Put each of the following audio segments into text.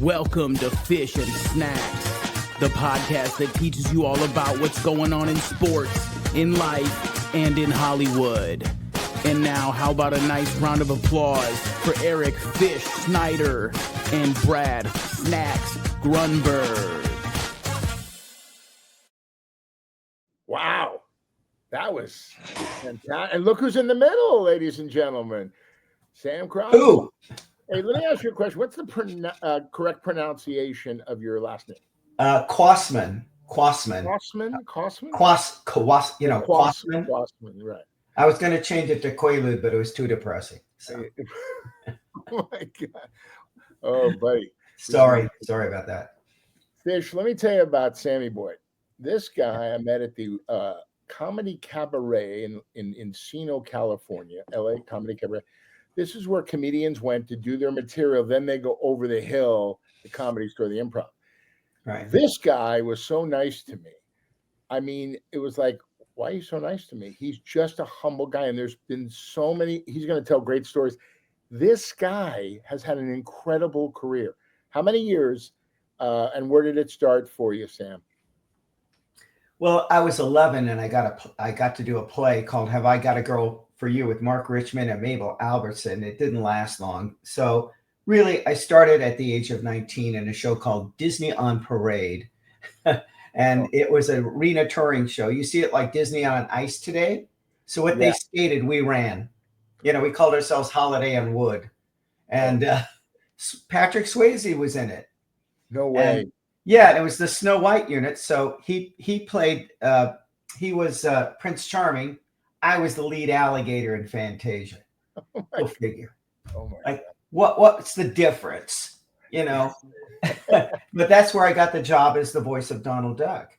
Welcome to Fish and Snacks, the podcast that teaches you all about what's going on in sports, in life, and in Hollywood. And now, how about a nice round of applause for Eric Fish Snyder and Brad Snacks Grunberg. Wow, that was fantastic. And look who's in the middle, ladies and gentlemen. Sam Crosby. Who? Hey, let me ask you a question. What's the correct pronunciation of your last name? Kwasman. Kwasman? Kwasman, right. I was going to change it to Quaalude, but it was too depressing. So. Oh, my God. Oh, buddy. Sorry about that. Fish, let me tell you about Sammy Boy. This guy I met at the Comedy Cabaret in Encino, California, LA Comedy Cabaret. This is where comedians went to do their material. Then they go over the hill, the Comedy Store, the Improv. Right. This guy was so nice to me. I mean, it was like, why are you so nice to me? He's just a humble guy. And there's been so many, he's going to tell great stories. This guy has had an incredible career. How many years and where did it start for you, Sam? Well, I was 11 and I got to do a play called Have I Got a Girl for You with Mark Richmond and Mabel Albertson. It didn't last long. So really, I started at the age of 19 in a show called Disney on Parade. And it was an arena touring show. You see it like Disney on Ice today. So what they skated, we ran. You know, we called ourselves Holiday on Wood. And Patrick Swayze was in it. No way. And, yeah, it was the Snow White unit. So he played, he was Prince Charming. I was the lead alligator in Fantasia. Go figure. Oh my God. What's the difference? You know? But that's where I got the job as the voice of Donald Duck.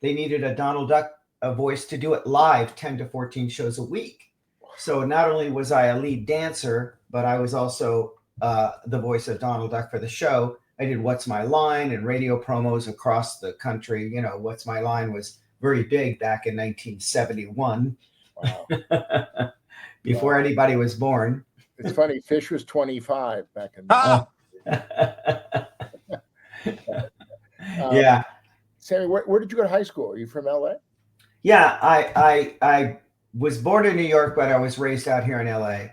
They needed a Donald Duck voice to do it live 10 to 14 shows a week. So not only was I a lead dancer, but I was also the voice of Donald Duck for the show. I did What's My Line and radio promos across the country. You know, What's My Line was very big back in 1971. Wow. Before anybody was born. It's funny. Fish was 25 back in. Yeah. Sammy, where did you go to high school? Are you from LA? Yeah, I was born in New York, but I was raised out here in LA.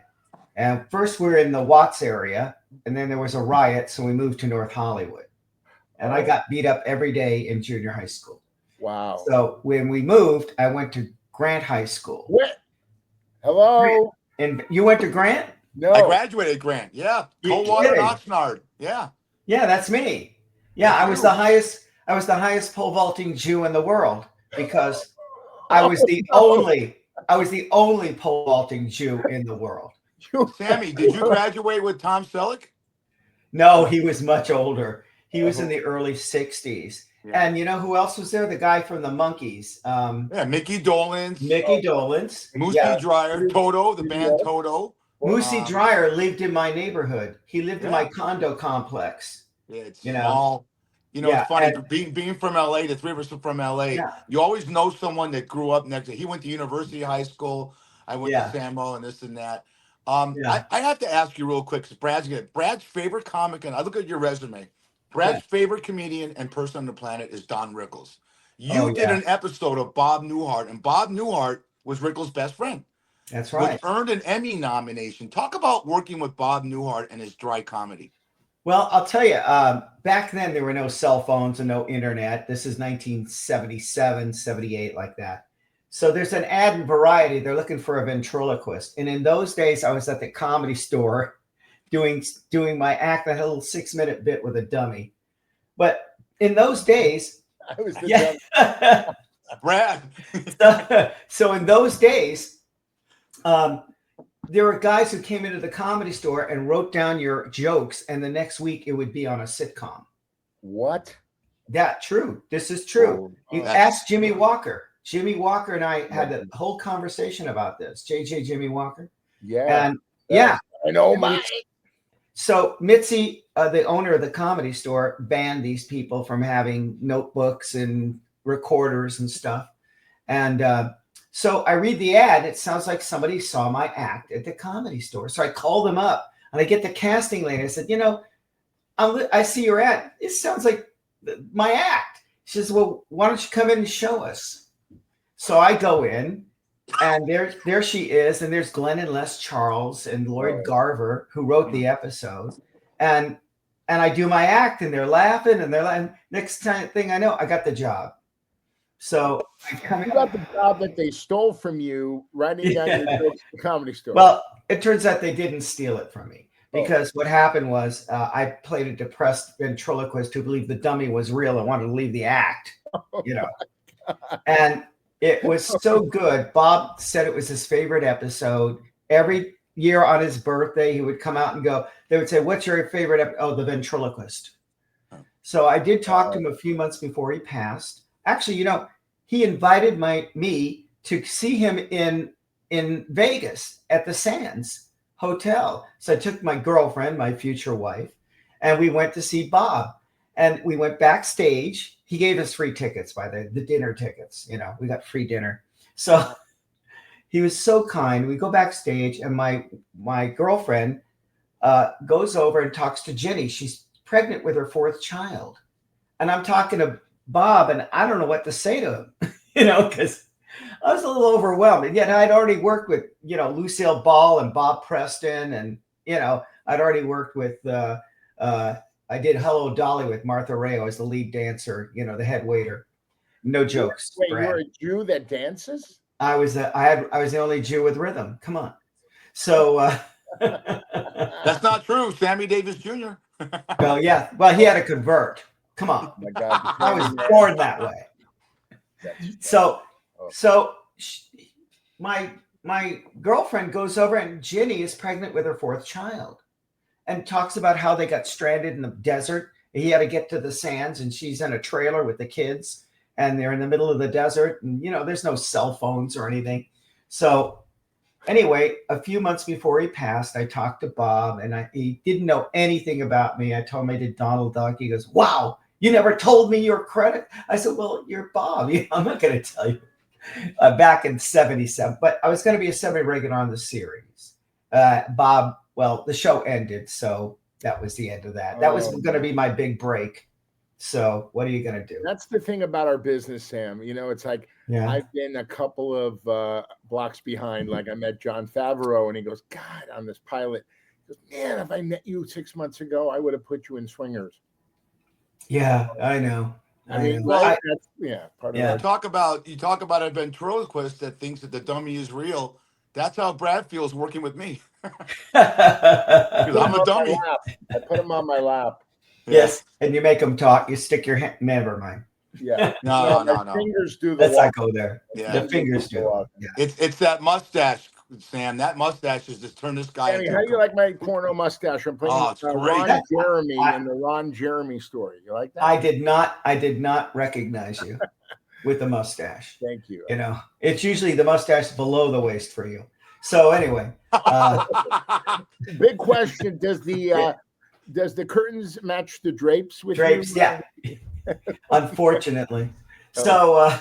And first we were in the Watts area, and then there was a riot, so we moved to North Hollywood. And I got beat up every day in junior high school. Wow. So when we moved, I went to Grant High School. What? Hello? Grant. And you went to Grant? No. I graduated Grant. Yeah. Coldwater and Oxnard. Yeah. Yeah, that's me. Yeah, I was the highest pole vaulting Jew in the world because I was the only pole vaulting Jew in the world. Sammy, did you graduate with Tom Selleck? No, he was much older. He was in the early 60s. Yeah. And you know who else was there? The guy from the Monkees. Mickey Dolenz. Moosey Dryer. Toto, the band Toto. Moosey Dryer lived in my neighborhood. He lived in my condo complex. Yeah, it's small. It's funny. Being from LA, the three of us are from LA. Yeah. You always know someone that grew up next to. He went to University High School. I went to Samuel and this and that. I have to ask you real quick, because Brad's favorite comic, and I look at your resume. Brad's favorite comedian and person on the planet is Don Rickles. You did an episode of Bob Newhart, and Bob Newhart was Rickles' best friend. That's right. Which earned an Emmy nomination. Talk about working with Bob Newhart and his dry comedy. Well, I'll tell you, back then there were no cell phones and no internet. This is 1977, 78, like that. So there's an ad in Variety. They're looking for a ventriloquist. And in those days, I was at the Comedy Store doing my act. I had a little 6-minute bit with a dummy. But in those days, I was the dummy. Brad. So in those days, there were guys who came into the Comedy Store and wrote down your jokes, and the next week it would be on a sitcom. What? That true. This is true. You ask Jimmy Walker. Jimmy Walker and I had a whole conversation about this. JJ Jimmy Walker. Yeah. And I know, Mike. So Mitzi, the owner of the Comedy Store, banned these people from having notebooks and recorders and stuff. And so I read the ad. It sounds like somebody saw my act at the Comedy Store. So I called them up and I get the casting lady. I said, I see your ad. It sounds like my act. She says, well, why don't you come in and show us? So I go in, and there she is, and there's Glenn and Les Charles and Lloyd Garver, who wrote the episode, and I do my act, and they're laughing, and they're like, next thing I know, I got the job. So I come in. You got the job that they stole from you, writing down your jokes at the Comedy Store. Well, it turns out they didn't steal it from me, because what happened was I played a depressed ventriloquist who believed the dummy was real and wanted to leave the act, and it was so good. Bob said it was his favorite episode. Every year on his birthday, he would come out and go, they would say, what's your favorite episode? Oh, the ventriloquist. So I did talk to him a few months before he passed. Actually, he invited me to see him in Vegas at the Sands Hotel. So I took my girlfriend, my future wife, and we went to see Bob. And we went backstage. He gave us free tickets, by the dinner tickets. We got free dinner. So he was so kind. We go backstage, and my girlfriend goes over and talks to Jenny. She's pregnant with her 4th child. And I'm talking to Bob, and I don't know what to say to him, because I was a little overwhelmed. And yet I'd already worked with, Lucille Ball and Bob Preston. And, I'd already worked with, I did Hello Dolly with Martha Rayo as the lead dancer, the head waiter. No jokes. Wait, you're a Jew that dances? I was the only Jew with rhythm. Come on. So that's not true. Sammy Davis Jr. Well, yeah. Well, he had to convert. Come on. Oh my God, I was born that way. So my girlfriend goes over, and Ginny is pregnant with her 4th child, and talks about how they got stranded in the desert. He had to get to the Sands, and she's in a trailer with the kids, and they're in the middle of the desert, and there's no cell phones or anything. So anyway, a few months before he passed, I talked to Bob, and he didn't know anything about me. I told him I did Donald Duck. He goes, wow, you never told me your credit. I said, well, you're Bob. I'm not going to tell you. Back in 77, but I was going to be a semi-regular on the series. Bob, well, the show ended, so that was the end of that. That was going to be my big break. So what are you going to do? That's the thing about our business, Sam. It's like I've been a couple of blocks behind. Like I met John Favreau, and he goes, God, on this pilot. He goes, man, if I met you 6 months ago, I would have put you in Swingers. Yeah, I know. I mean, part of You talk about a ventriloquist that thinks that the dummy is real. That's how Brad feels working with me. Because I'm a dummy. I put him on my lap. Yes, and you make them talk. You stick your hand. Never mind. Yeah. No. Fingers do the Let's walk. not go there. Yeah. The fingers do. Yeah. It's that mustache, Sam. That mustache is just turned this guy. Sammy, how do you like my corno mustache? I'm playing it's great. Ron Jeremy in the Ron Jeremy story. You like that? I did not recognize you with the mustache. Thank you. It's usually the mustache below the waist for you. So anyway, big question: does the curtains match the drapes with drapes? You? Yeah. Unfortunately. So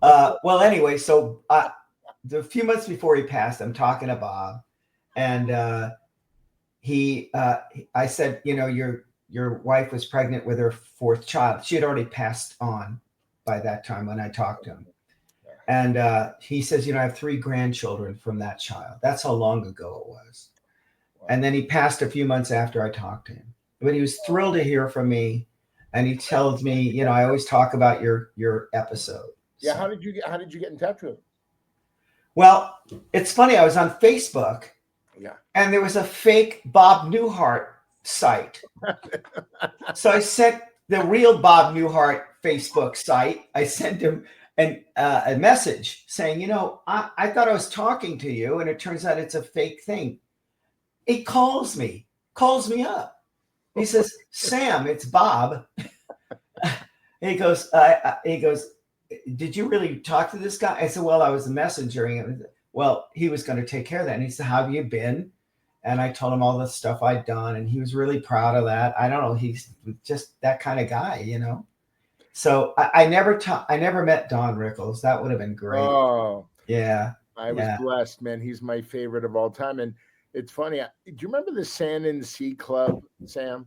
well, anyway, so a few months before he passed, I'm talking to Bob, and I said, your wife was pregnant with her 4th child. She had already passed on by that time when I talked to him. And he says, I have 3 grandchildren from that child. That's how long ago it was. Wow. And then he passed a few months after I talked to him. But he was thrilled to hear from me. And he tells me, I always talk about your episode. Yeah. So, how did you get in touch with him? Well, it's funny. I was on Facebook. Yeah. And there was a fake Bob Newhart site. So I sent the real Bob Newhart Facebook site. I sent him a message saying, I thought I was talking to you, and it turns out it's a fake thing. He calls me up. He says, Sam, it's Bob. He goes, did you really talk to this guy? I said, well, I was messaging. Well, he was going to take care of that. And he said, how have you been? And I told him all the stuff I'd done, and he was really proud of that. I don't know. He's just that kind of guy, So I never met Don Rickles. That would have been great. Oh, yeah. I was blessed, man. He's my favorite of all time. And it's funny. Do you remember the Sand and Sea Club, Sam?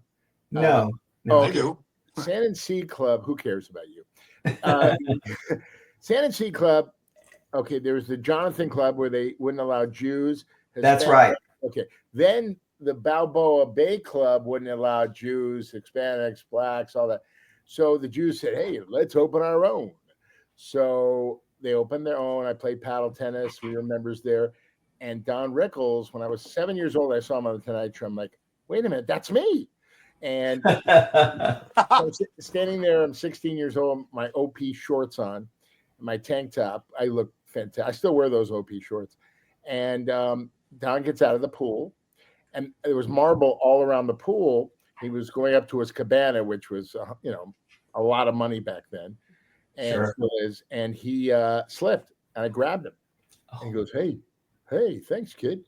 No. I do. Sand and Sea Club. Who cares about you? Sand and Sea Club. Okay, there was the Jonathan Club where they wouldn't allow Jews. That's right. Okay, then the Balboa Bay Club wouldn't allow Jews, Hispanics, blacks, all that. So the Jews said, "Hey, let's open our own." So they opened their own. I played paddle tennis. We were members there. And Don Rickles, when I was 7 years old, I saw him on the Tonight Show. I'm like, wait a minute, that's me. And I'm standing there. I'm 16 years old. My OP shorts on, my tank top. I look fantastic. I still wear those OP shorts. And Don gets out of the pool, and there was marble all around the pool. He was going up to his cabana, which was, a lot of money back then. And still is. And he slipped, and I grabbed him. And he goes, hey, thanks, kid.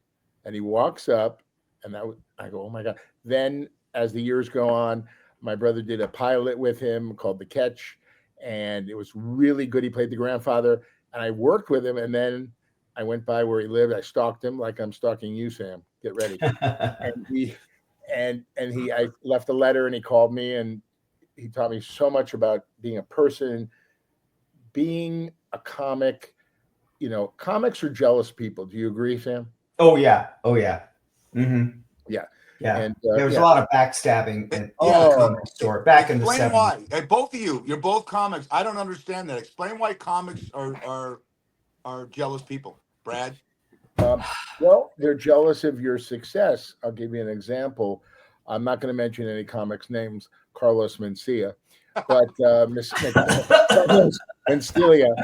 And he walks up, and I go, oh my God. Then as the years go on, my brother did a pilot with him called The Catch, and it was really good. He played the grandfather, and I worked with him. And then I went by where he lived. I stalked him like I'm stalking you, Sam. Get ready. And I left a letter, and he called me, and he taught me so much about being a person, being a comic. Comics are jealous people. Do you agree, Sam? Oh yeah. Mm-hmm. Yeah. And there was a lot of backstabbing in the comic store back in the 70s. Explain why. Hey, both of you're both comics. I don't understand that. Explain why comics are jealous people. Brad? Well, they're jealous of your success. I'll give you an example. I'm not going to mention any comics names, Carlos Mencia, but Miss Mencia.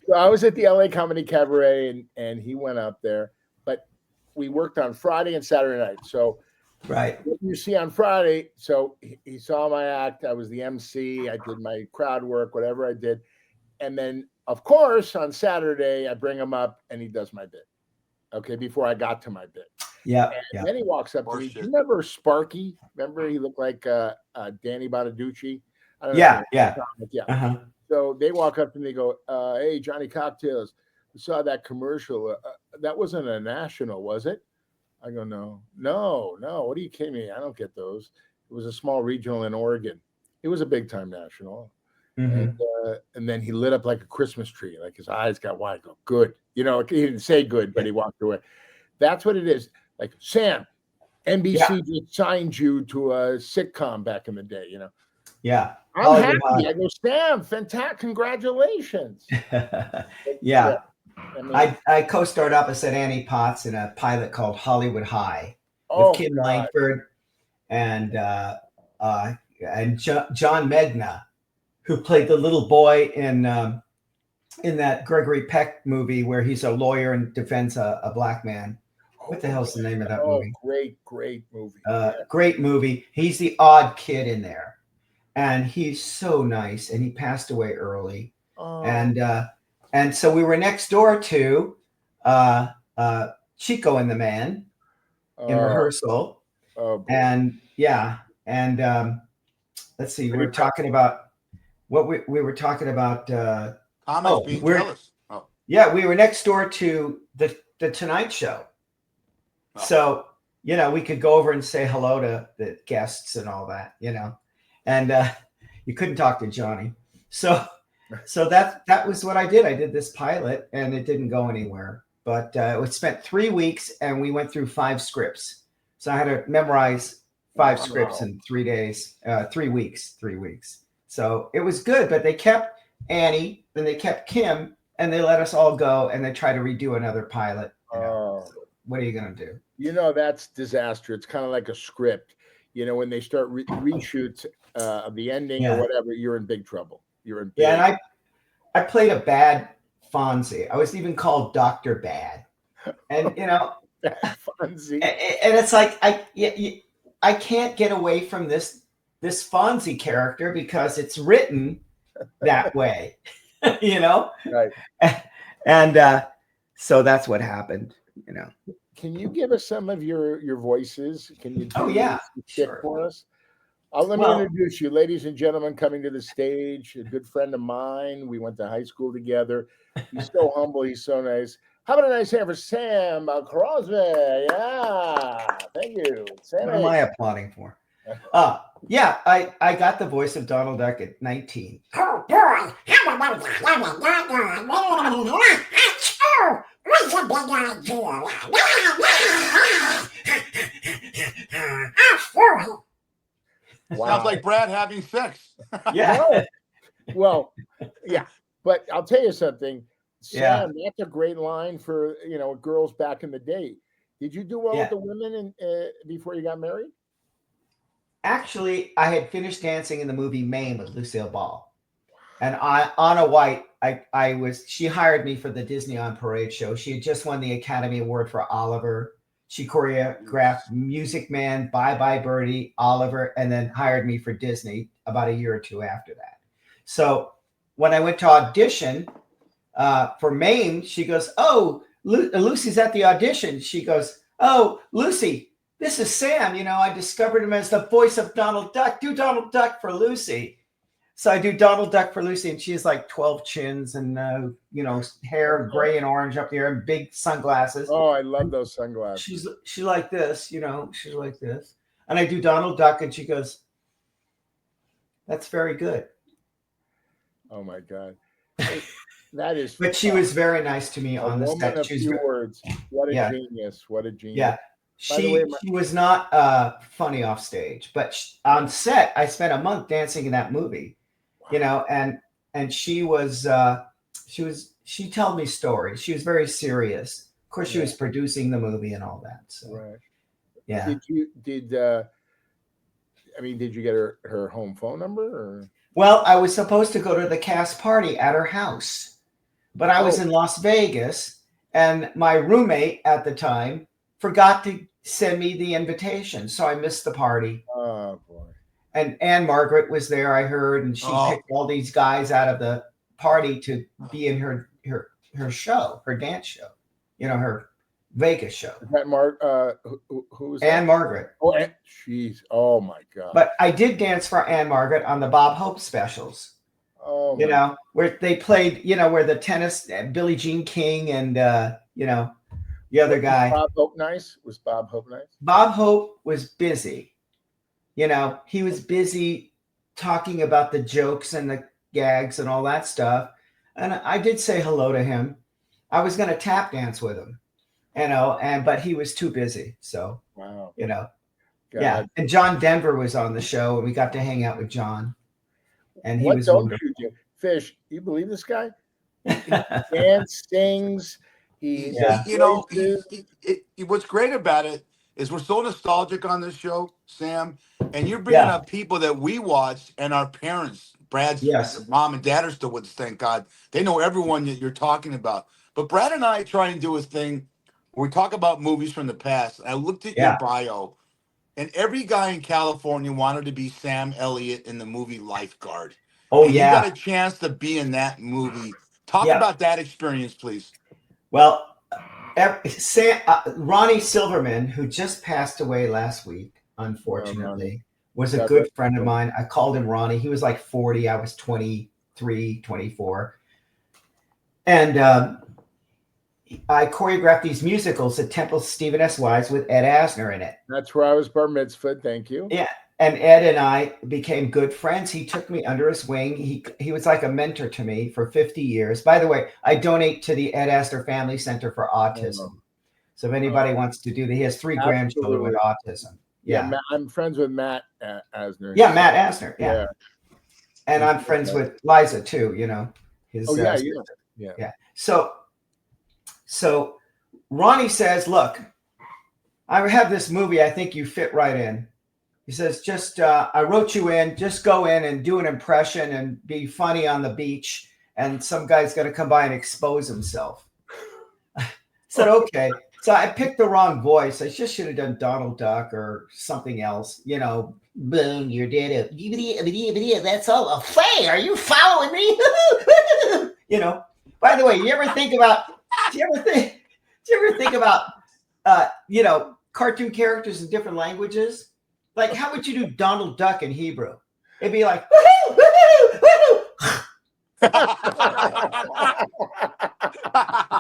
So I was at the LA Comedy Cabaret, and he went up there, but we worked on Friday and Saturday night. So you see on Friday, so he saw my act. I was the MC. I did my crowd work, whatever I did. And then, of course, on Saturday, I bring him up, and he does my bit. Okay, before I got to my bit. And then he walks up to me. Do you remember Sparky? Remember he looked like Danny Bonaducci? I don't know. Yeah. Uh-huh. So they walk up to me and they go, hey, Johnny Cocktails, we saw that commercial. That wasn't a national, was it? I go, no. What are you kidding me? I don't get those. It was a small regional in Oregon. It was a big time national. Mm-hmm. And then he lit up like a Christmas tree. Like his eyes got wide. I go, good. He didn't say good, but he walked away. That's what it is. Like, Sam, NBC just signed you to a sitcom back in the day, Yeah. I'm happy. I go, Sam, fantastic. Congratulations. Yeah. I co-starred opposite Annie Potts in a pilot called Hollywood High with Kim Langford and John Megna, who played the little boy in that Gregory Peck movie where he's a lawyer and defends a black man. What the hell's the name of that movie? Great movie. Great movie. He's the odd kid in there. And he's so nice. And he passed away early. And so we were next door to Chico and the Man in rehearsal. And let's see, we were talking about what we were talking about. Comics being jealous. Yeah, we were next door to the Tonight Show. So, we could go over and say hello to the guests and all that, and you couldn't talk to Johnny. So that was what I did. I did this pilot and it didn't go anywhere, but it spent 3 weeks and we went through 5 scripts. So I had to memorize 5 scripts in 3 days, 3 weeks. So it was good, but they kept Annie, then they kept Kim, and they let us all go and they tried to redo another pilot. So what are you going to do? That's disaster. It's kind of like a script. When they start reshoots of the ending or whatever, you're in big trouble. And I played a bad Fonzie. I was even called Dr. Bad. And, Fonzie. And it's like, I can't get away from this Fonzie character because it's written that way, Right. And so that's what happened, Can you give us some of your voices? Can you sure. for us? Let me introduce you, ladies and gentlemen, coming to the stage, a good friend of mine. We went to high school together. He's so humble. He's so nice. How about a nice hand for Sam Kwasman? Yeah, thank you. Sam, what am I applauding for? Yeah, I got the voice of Donald Duck at 19. Wow. Sounds like Brad having sex. Yeah. No. Well, yeah. But I'll tell you something, Yeah. Sam, that's a great line for, girls back in the day. Did you do well with the women before you got married? Actually, I had finished dancing in the movie Mame with Lucille Ball. And Anna White, she hired me for the Disney on Parade show. She had just won the Academy Award for Oliver. She choreographed Music Man, Bye Bye Birdie, Oliver, and then hired me for Disney about a year or two after that. So when I went to audition for Mame, she goes, "Oh, Lucy's at the audition." She goes, "Oh, Lucy, this is Sam. I discovered him as the voice of Donald Duck. Do Donald Duck for Lucy." So I do Donald Duck for Lucy, and she's like 12 chins and, hair gray and orange up here and big sunglasses. Oh, I love those sunglasses. She's like this, she's like this. And I do Donald Duck, and she goes, "That's very good." Oh, my God. That is. But she was very nice to me on the set. Of few words. What a genius. What a genius. Yeah. She was not funny off stage, but on set, I spent a month dancing in that movie. And she told me stories. She was very serious. Of course, she was producing the movie and all that. So, right. Yeah. Did you get her home phone number? Or? Well, I was supposed to go to the cast party at her house, but I was in Las Vegas, and my roommate at the time forgot to send me the invitation, so I missed the party. Oh, boy. And Anne Margaret was there, I heard, and she picked all these guys out of the party to be in her show, her dance show, her Vegas show. Is that who was that? Anne Margaret. Oh, jeez. Oh, my God. But I did dance for Anne Margaret on the Bob Hope specials. Oh, where they played, where the tennis, Billie Jean King and, the other guy. Bob Hope nice? Was Bob Hope nice? Bob Hope was busy. He was busy talking about the jokes and the gags and all that stuff. And I did say hello to him. I was going to tap dance with him, but he was too busy. So, wow. Yeah. And John Denver was on the show, and we got to hang out with John. And he was don't wonderful. you do? Fish, you believe this guy? He dance, sings. What's great about it is we're so nostalgic on this show, Sam, and you're bringing up people that we watched and our parents, Brad's mom and dad are still with us, thank God. They know everyone that you're talking about. But Brad and I try and do a thing where we talk about movies from the past. I looked at your bio, and every guy in California wanted to be Sam Elliott in the movie Lifeguard. Oh, and you got a chance to be in that movie. Talk about that experience, please. Well, Ronnie Silverman, who just passed away last week, unfortunately, was a good friend of mine. I called him Ronnie. He was like 40. I was 23, 24. And I choreographed these musicals at Temple Stephen S. Wise with Ed Asner in it. That's where I was bar mitzvahed. Thank you. Yeah. And Ed and I became good friends. He took me under his wing. He was like a mentor to me for 50 years. By the way, I donate to the Ed Asner Family Center for Autism. So if anybody wants to do that, he has 3 grandchildren with autism. Yeah. I'm friends with Matt Asner. Yeah, Matt Asner. Yeah. And I'm friends with Liza too, his yeah. So Ronnie says, "Look, I have this movie. I think you fit right in." He says, "Just I wrote you in. Just go in and do an impression and be funny on the beach. And some guy's going to come by and expose himself." I said, "Okay." So I picked the wrong voice. I just should have done Donald Duck or something else. Boom, you're dead. That's all. Hey, are you following me? By the way, do you ever think about cartoon characters in different languages? Like, how would you do Donald Duck in Hebrew? It'd be like, woohoo, woohoo, woohoo.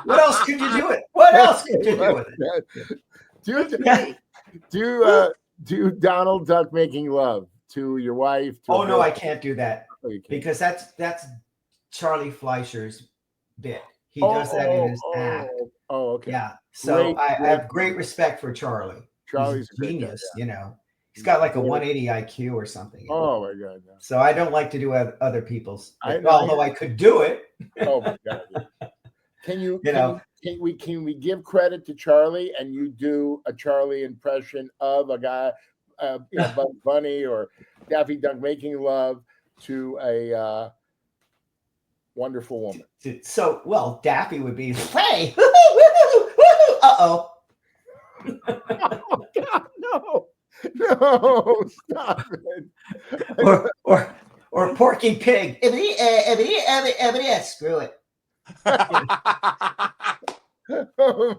What else could you do it? What else could you do with it? Do Donald Duck making love to your wife? Oh no, I can't do that because that's Charlie Fleischer's bit. He does that in his act. Oh, okay. Yeah. So I have great respect for Charlie. Charlie's He's a genius, He's got like a 180 IQ or something. Oh my God. No. So I don't like to do other people's, although I could do it. Oh my God. Can we give credit to Charlie and you do a Charlie impression of a guy, Bugs Bunny or Daffy Duck making love to a wonderful woman? So, well, Daffy would be, hey, uh-oh. Oh God, no, stop it. Or Porky Pig. Screw it. Right? Oh,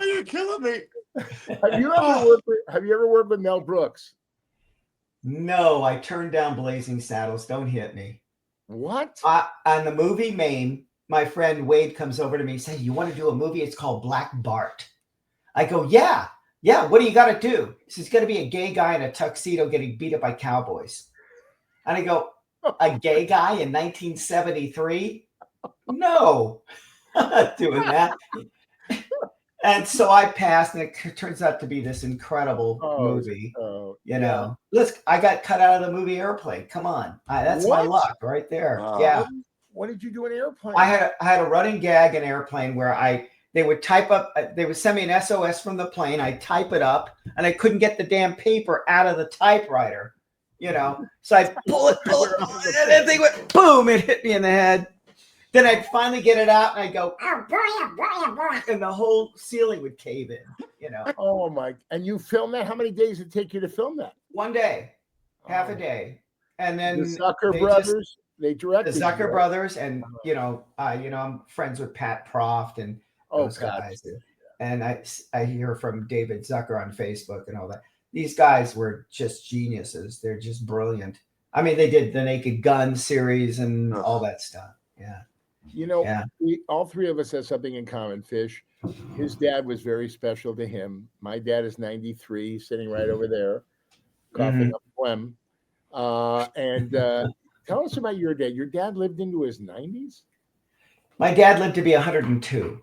you're killing me. Have you ever worked with Mel Brooks? No, I turned down Blazing Saddles. Don't hit me. What? On the movie Mame, my friend Wade comes over to me and says, you want to do a movie? It's called Black Bart. I go, yeah. What do you got to do? He says, it's going to be a gay guy in a tuxedo getting beat up by cowboys. And I go, a gay guy in 1973? No, I'm not doing that. And so I passed, and it turns out to be this incredible movie. I got cut out of the movie Airplane. Come on, that's my luck right there. Yeah. What did you do in Airplane? I had a running gag in Airplane where they would type up. They would send me an SOS from the plane. I type it up, and I couldn't get the damn paper out of the typewriter. So I pull it, and that thing went boom. It hit me in the head. Then I'd finally get it out, and I'd go, and the whole ceiling would cave in. Oh my! And you filmed that? How many days did it take you to film that? 1 day, half a day, and then the Zucker brothers. They directed the Zucker brothers, and I'm friends with Pat Proft and those guys. And I hear from David Zucker on Facebook and all that. These guys were just geniuses. They're just brilliant. I mean, they did the Naked Gun series and all that stuff. Yeah. All three of us have something in common, Fish. His dad was very special to him. My dad is 93, sitting right over there, coughing up phlegm. Tell us about your dad. Your dad lived into his 90s? My dad lived to be 102.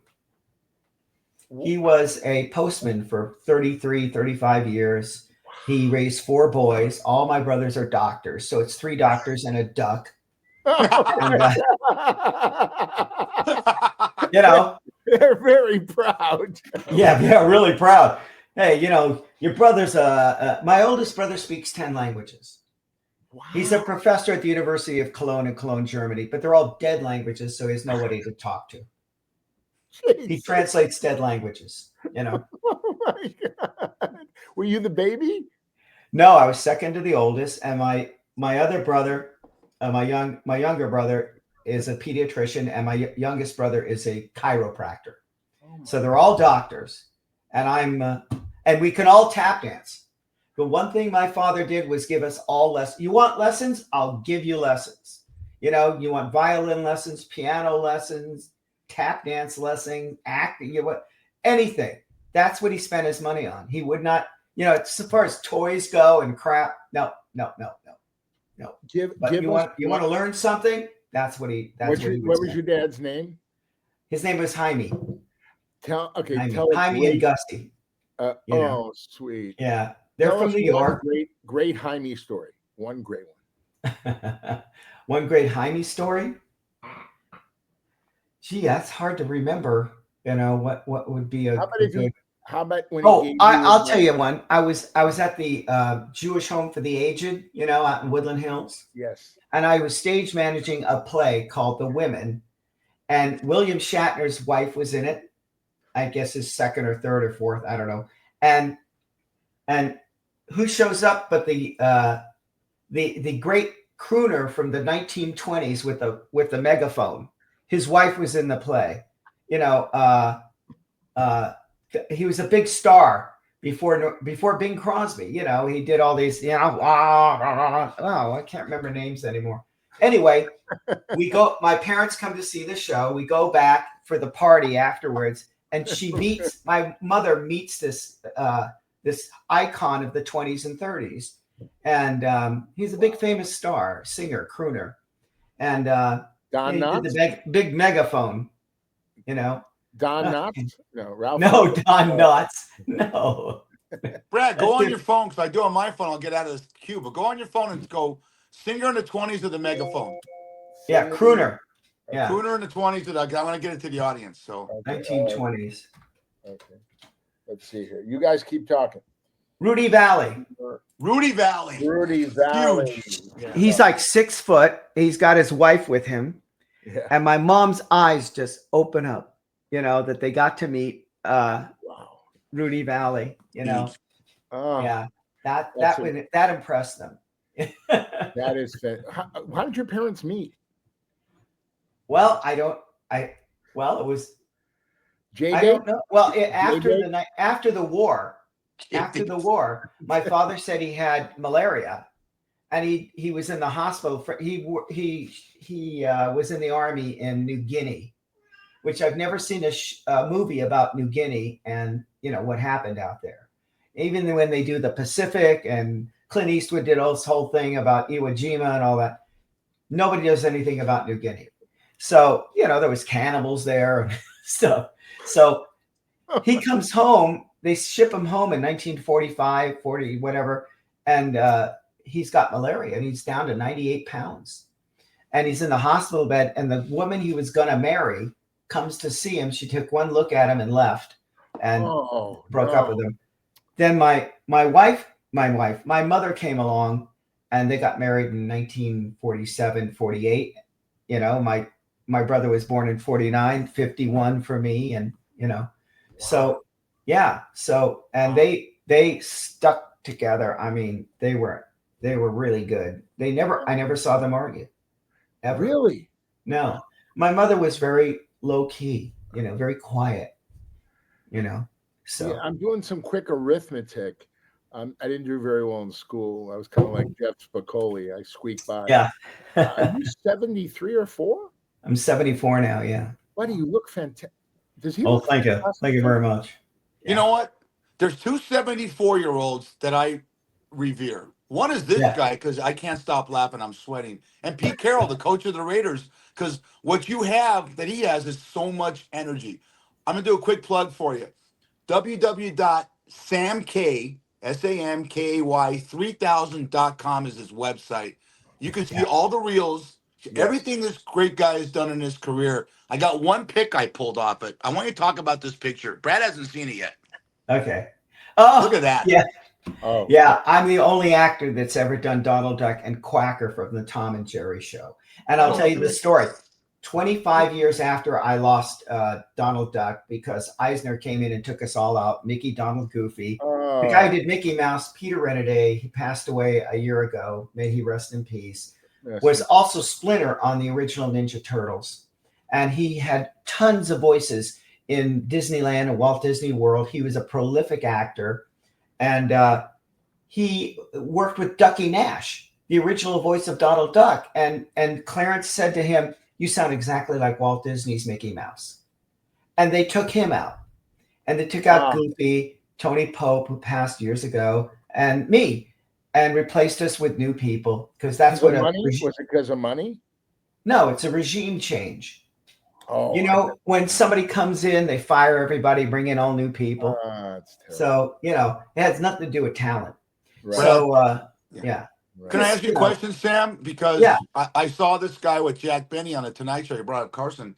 He was a postman for 35 years. He raised 4 boys. All my brothers are doctors. So it's 3 doctors and a duck. They're very proud. Yeah, really proud. Hey, your brother's my oldest brother speaks 10 languages. Wow. He's a professor at the University of Cologne in Cologne, Germany, but they're all dead languages, so he has nobody to talk to. Jeez. He translates dead languages, Oh my God. Were you the baby? No, I was second to the oldest, and my other brother, my younger brother is a pediatrician, and my youngest brother is a chiropractor. So they're all doctors, and and we can all tap dance. But one thing my father did was give us all lessons. You want lessons? I'll give you lessons. You want violin lessons, piano lessons, tap dance lessons, acting, anything. That's what he spent his money on. He would not, as far as toys go and crap. No. But you want to learn something? That's what he. What was your dad's name? His name was Jaime. Tell Jaime and Gussie. Oh, sweet. Yeah, they're from New York. Great Jaime story. One great one. One great Jaime story. Gee, that's hard to remember. What would be a good. How about when? I'll tell you one. I was at the Jewish Home for the Aged, out in Woodland Hills. Yes. And I was stage managing a play called The Women, and William Shatner's wife was in it. I guess his second or third or fourth, I don't know. And who shows up but the great crooner from the 1920s with the megaphone. His wife was in the play. He was a big star before Bing Crosby. He did all these, I can't remember names anymore. Anyway, my parents come to see the show. We go back for the party afterwards, and my mother meets this icon of the 20s and 30s. And he's a big famous star, singer, crooner. And Don he did Knotts? the big megaphone, Don Knotts? No, Ralph. No, Don Knotts. No. Brad, go on your phone, because I do on my phone. I'll get out of this queue. But go on your phone and go singer in the 20s of the megaphone. Yeah, crooner. Yeah. Crooner in the 20s. I want to get it to the audience. So 1920s. Okay. Let's see here. You guys keep talking. Rudy Valley. Rudy Valley. Huge. Yeah. He's like 6 foot. He's got his wife with him. Yeah. And my mom's eyes just open up, that they got to meet Rudy Valley, Yeah. That impressed them. That is how did your parents meet? Well, it was J-Day? I don't know. Well, after the war, my father said he had malaria, and he was in the hospital he was in the army in New Guinea, which I've never seen a movie about New Guinea and what happened out there. Even when they do the Pacific, and Clint Eastwood did this whole thing about Iwo Jima and all that, nobody does anything about New Guinea. So there was cannibals there and stuff. So he comes home. They ship him home in 1945, 40, whatever. And he's got malaria and he's down to 98 pounds. And he's in the hospital bed. And the woman he was going to marry comes to see him. She took one look at him and left and broke up with him. Then my mother came along and they got married in 1947, 48. My brother was born in 49, 51 for me. And, so, yeah. So, and they stuck together. I mean, they were really good. I never saw them argue. Ever. Really? No. My mother was very low key, very quiet, so. Yeah, I'm doing some quick arithmetic. I didn't do very well in school. I was kind of like Jeff Spicoli. I squeaked by. Yeah. Are you 73 or 4? I'm 74 now. Yeah. Why do you look fantastic? Does he? Thank you. Thank you very much. You know what? There's two 74-year-olds that I revere. One is this guy, because I can't stop laughing. I'm sweating. And Pete Carroll, the coach of the Raiders, because what you have that he has is so much energy. I'm going to do a quick plug for you. www.samkay3000.com is his website. You can see all the reels, everything this great guy has done in his career. I got one pick I pulled off it. I want you to talk about this picture. Brad hasn't seen it yet. Okay. Oh, look at that. Yeah. Oh, yeah. I'm the only actor that's ever done Donald Duck and Quacker from the Tom and Jerry show. And I'll tell you the story. 25 years after I lost Donald Duck, because Eisner came in and took us all out, Mickey, Donald, Goofy. The guy who did Mickey Mouse, Peter Renaday, he passed away a year ago. May he rest in peace. Yes. Was also Splinter on the original Ninja Turtles. And he had tons of voices in Disneyland and Walt Disney World. He was a prolific actor. And he worked with Ducky Nash, the original voice of Donald Duck. And Clarence said to him, "You sound exactly like Walt Disney's Mickey Mouse." And they took him out. And they took out Goofy, Tony Pope, who passed years ago, and me, and replaced us with new people. Because that's what money? Was it because of money? No, it's a regime change. Oh, when somebody comes in, they fire everybody, bring in all new people. That's terrible. So, it has nothing to do with talent. Right. So, yeah. Right. Can I ask you a question, Sam? Because I saw this guy with Jack Benny on the Tonight Show. You brought up Carson.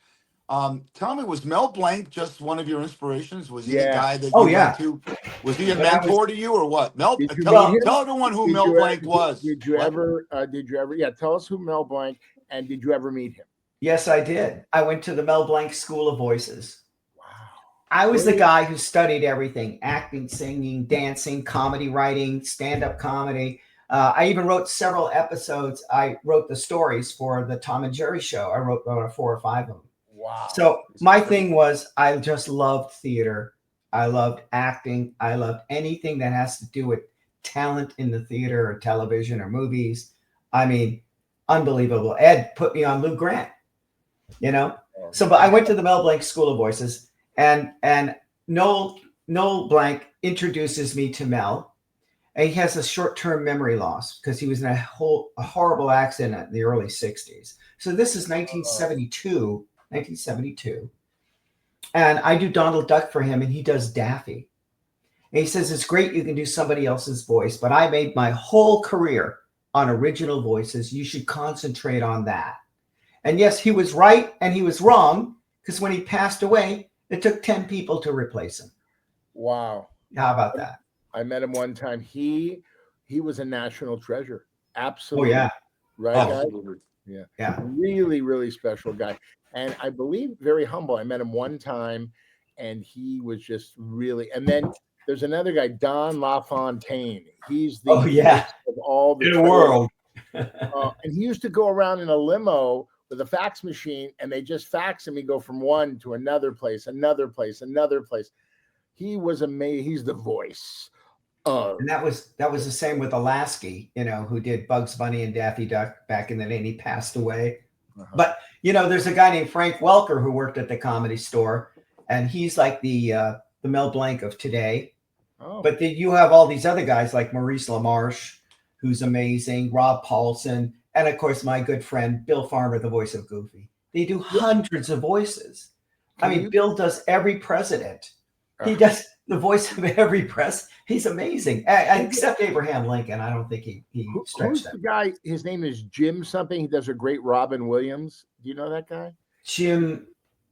Tell me, was Mel Blanc just one of your inspirations? Was he the guy that you went to? Was he a mentor to you or what? Tell everyone who Mel Blanc was. Did you ever? Yeah, tell us who Mel Blanc, and did you ever meet him? Yes, I did. I went to the Mel Blanc School of Voices. Wow. I was the guy who studied everything: acting, singing, dancing, comedy writing, stand-up comedy. I even wrote several episodes. I wrote the stories for the Tom and Jerry show. I wrote 4 or 5 of them. Wow. So my thing was, I just loved theater. I loved acting. I loved anything that has to do with talent in the theater or television or movies. I mean, unbelievable. Ed put me on Lou Grant, So, but I went to the Mel Blanc School of Voices, and Noel Blanc introduces me to Mel. And he has a short-term memory loss because he was in a horrible accident in the early 60s. So this is 1972. And I do Donald Duck for him, and he does Daffy. And he says, it's great you can do somebody else's voice, but I made my whole career on original voices. You should concentrate on that. And yes, he was right and he was wrong, because when he passed away, it took 10 people to replace him. Wow. How about that? I met him one time. He was a national treasure. Absolutely. Oh, yeah. Right, Absolutely. guys? Yeah. Really, really special guy. And I believe very humble. I met him one time and he was just really, and then there's another guy, Don LaFontaine. He's the of all the world. And he used to go around in a limo with a fax machine, and they just fax him. He'd go from one to another place. He was amazing. He's the voice. And that was the same with Lasky, who did Bugs Bunny and Daffy Duck back in the day, and he passed away. But there's a guy named Frank Welker who worked at the Comedy Store, and he's like the Mel Blanc of today. But then you have all these other guys like Maurice LaMarche, who's amazing, Rob Paulson, and of course my good friend Bill Farmer, the voice of Goofy. They do hundreds of voices. Bill does every president. He does the voice of every press. He's amazing, except Abraham Lincoln. I don't think he stretched who's that. The guy? His name is Jim something. He does a great Robin Williams. Do you know that guy? Jim.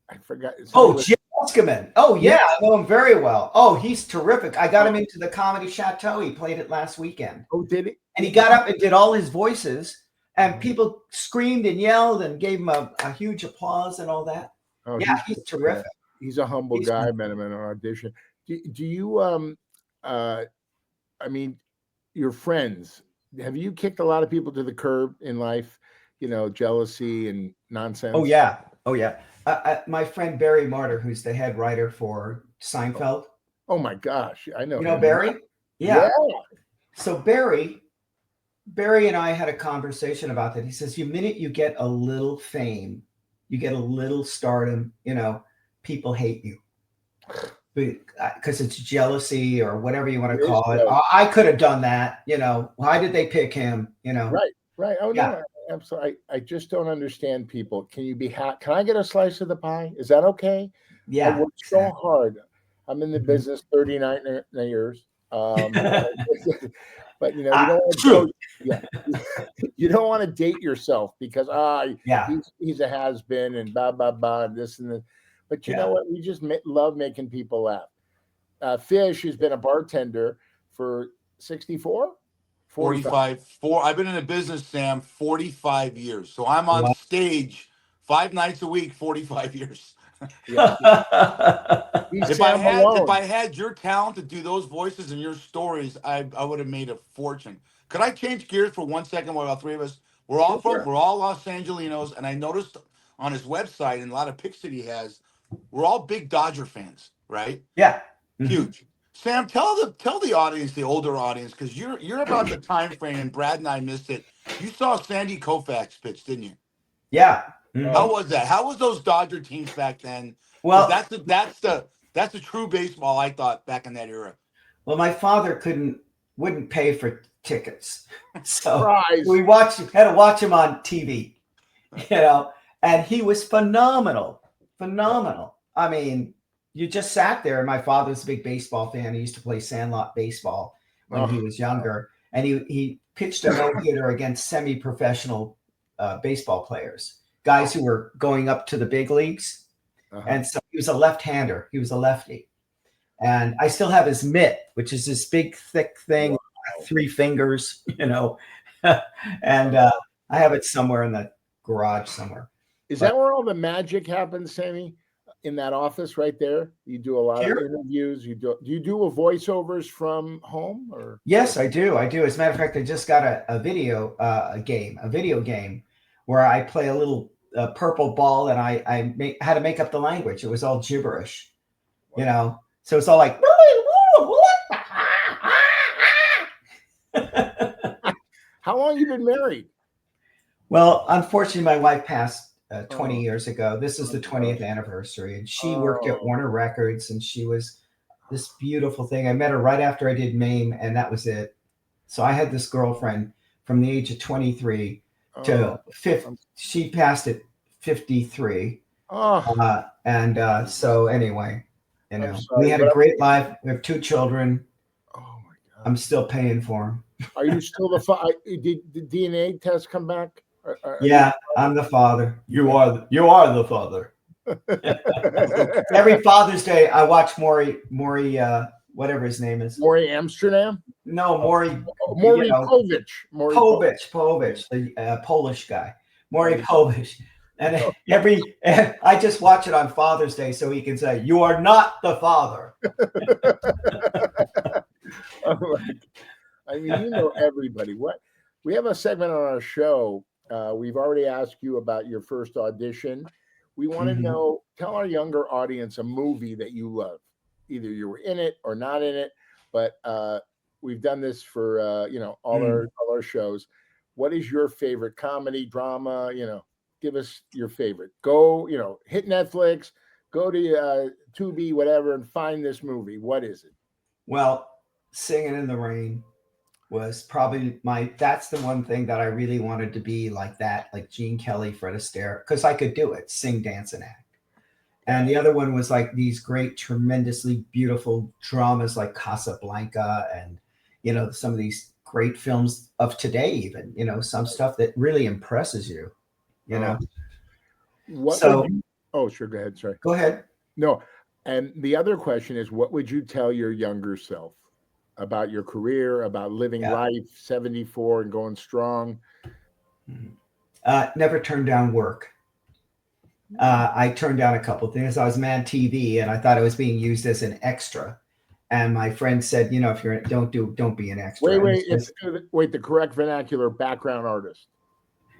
I forgot. Jim Oskerman. Oh yeah, I know him very well. Oh, he's terrific. I got him into the Comedy Chateau. He played it last weekend. Oh, did he? And he got up and did all his voices, and people screamed and yelled and gave him a huge applause and all that. Oh, yeah, he's terrific. He's a humble guy. I met him in an audition. Do you your friends, have you kicked a lot of people to the curb in life, jealousy and nonsense? Oh yeah. My friend Barry Martyr, who's the head writer for Seinfeld. Oh my gosh, I know. You know Barry? Yeah. So Barry and I had a conversation about that. He says, the minute you get a little fame, you get a little stardom, people hate you. Because it's jealousy or whatever you want to call it. I could have done that. Why did they pick him? Right. Oh yeah. No, absolutely. I just don't understand people. Can you be can I get a slice of the pie? Is that okay? Yeah. I worked so hard. I'm in the business 39 years. But you don't want to date yourself because he's a has-been and blah this and this. But you know what? We just love making people laugh. Fish has been a bartender for 45. I've been in the business, Sam, 45 years. So I'm on stage 5 nights a week, 45 years. If I had your talent to do those voices and your stories, I would have made a fortune. Could I change gears for 1 second while all three of us? We're all Los Angelinos, and I noticed on his website and a lot of pics that he has, we're all big Dodger fans, right? Yeah. Huge. Sam, tell the audience, the older audience, because you're about the time frame, and Brad and I missed it. You saw Sandy Koufax pitch, didn't you? Yeah. Mm-hmm. How was that? How was those Dodger teams back then? Well, that's the true baseball, I thought, back in that era. Well, my father wouldn't pay for tickets, so Surprise. we had to watch him on TV, and he was phenomenal. I mean, you just sat there. And my father's a big baseball fan. He used to play sandlot baseball when he was younger, and he pitched a no-hitter against semi-professional baseball players, guys who were going up to the big leagues. And so he was a left-hander. He was a lefty. And I still have his mitt, which is this big, thick thing, 3 fingers, and I have it somewhere in the garage somewhere. Is that where all the magic happens, Sammy? In that office right there? You do a lot of interviews. Do you do voiceovers from home? Or Yes, I do. As a matter of fact, I just got a video game where I play a little purple ball, and I had to make up the language. It was all gibberish, so it's all like. How long have you been married? Well, unfortunately, my wife passed 20 years ago. This is the 20th anniversary, and she worked at Warner Records, and she was this beautiful thing. I met her right after I did MAME, and that was it. So I had this girlfriend from the age of 23 to 50. She passed at 53. So anyway, we had a great life. We have 2 children. Oh my God. I'm still paying for them. Are you still the father? Did the DNA test come back? Yeah, I'm the father. You are the father. Every Father's Day, I watch Maury, whatever his name is. Maury Amsterdam? No, Maury Povich. Povich, the Polish guy. Maury Povich. And I just watch it on Father's Day so he can say, "You are not the father." I mean, everybody. We have a segment on our show. We've already asked you about your first audition. We want to know, tell our younger audience a movie that you love. Either you were in it or not in it, but we've done this for all our shows. What is your favorite comedy, drama? Give us your favorite. Go, hit Netflix, go to Tubi, whatever, and find this movie. What is it? Well, Singing in the Rain was probably that's the one thing that I really wanted to be like that, like Gene Kelly, Fred Astaire, because I could do it, sing, dance, and act. And the other one was like these great, tremendously beautiful dramas like Casablanca and, some of these great films of today, even, some stuff that really impresses you, Sure. Go ahead. Sorry. Go ahead. No. And the other question is, what would you tell your younger self about your career, about living life, 74 and going strong? Never turn down work. I turned down a couple of things. I was Mad TV and I thought I was being used as an extra. And my friend said, if you're don't be an extra. Wait, the correct vernacular, background artist.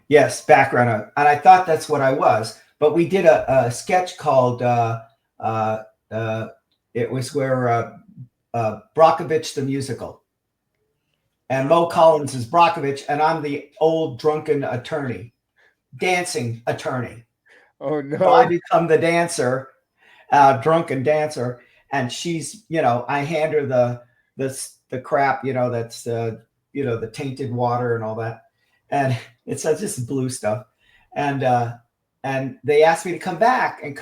Yes, background. And I thought that's what I was. But we did a sketch called it was where Brockovich the musical. And Mo Collins is Brockovich, and I'm the old drunken attorney, dancing attorney. Oh no! So I become the dancer, drunken dancer, and she's, I hand her the crap, that's the tainted water and all that, and it's just blue stuff, and they asked me to come back, and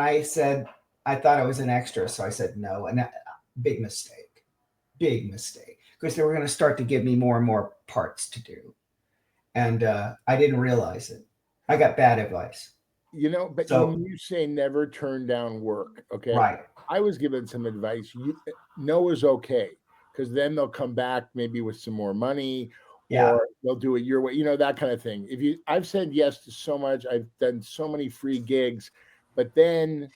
I said I thought I was an extra, so I said no, and big mistake, because they were going to start to give me more and more parts to do, and I didn't realize it. I got bad advice. But when you say never turn down work, okay? Right. I was given some advice. No is okay, because then they'll come back maybe with some more money, or they'll do it your way, that kind of thing. I've said yes to so much. I've done so many free gigs, but then,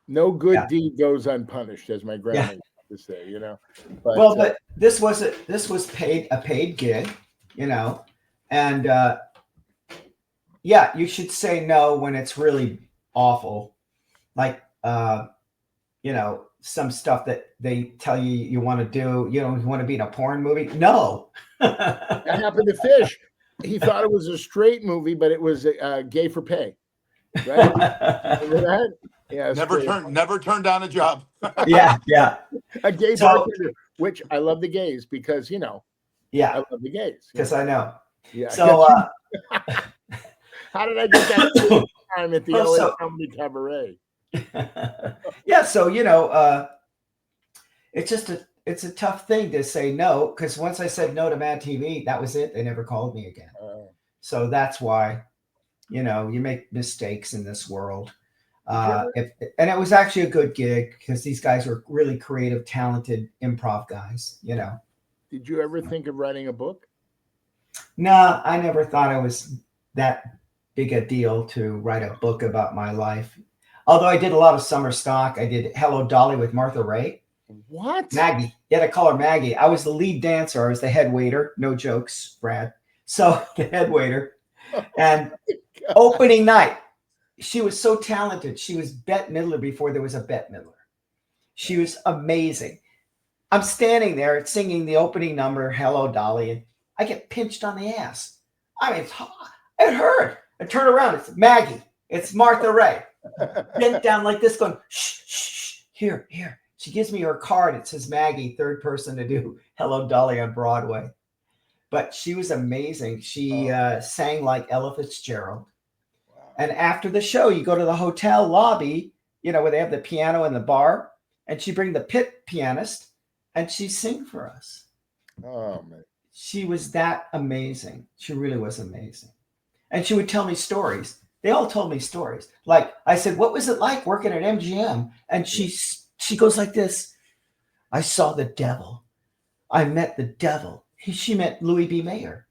no good deed goes unpunished, as my grandma used to say, But this was a paid gig, and you should say no when it's really awful, like some stuff that they tell you want to do. You want to be in a porn movie? No. That happened to Fish. He thought it was a straight movie, but it was gay for pay. Right? Remember that? Yeah. Never turn down a job. Yeah. A gay bartender, which I love the gays because I love the gays. Because I know. Yeah. So how did I get that time at the LA Comedy Cabaret? So it's a tough thing to say no, because once I said no to Mad TV, that was it. They never called me again. So that's why, you make mistakes in this world. And it was actually a good gig because these guys were really creative, talented improv guys. Did you ever think of writing a book? No, I never thought I was that big a deal to write a book about my life. Although I did a lot of summer stock. I did Hello Dolly with Martha Raye. What? Maggie. You had to call her Maggie. I was the lead dancer. I was the head waiter. No jokes, Brad. So the head waiter. And opening night, she was so talented. She was Bette Midler before there was a Bette Midler. She was amazing. I'm standing there singing the opening number, Hello Dolly, and I get pinched on the ass. I mean, it hurt. I turn around. It's Maggie. It's Martha Raye. Bent down like this going, shh, here. She gives me her card. It says Maggie, third person to do Hello Dolly on Broadway. But she was amazing. She sang like Ella Fitzgerald. Wow. And after the show, you go to the hotel lobby, where they have the piano and the bar, and she'd bring the pit pianist and she'd sing for us. Oh, man. She was that amazing. She really was amazing. And she would tell me stories. They all told me stories. Like I said, what was it like working at MGM? And she goes like this. I saw the devil. I met the devil. She met Louis B. Mayer.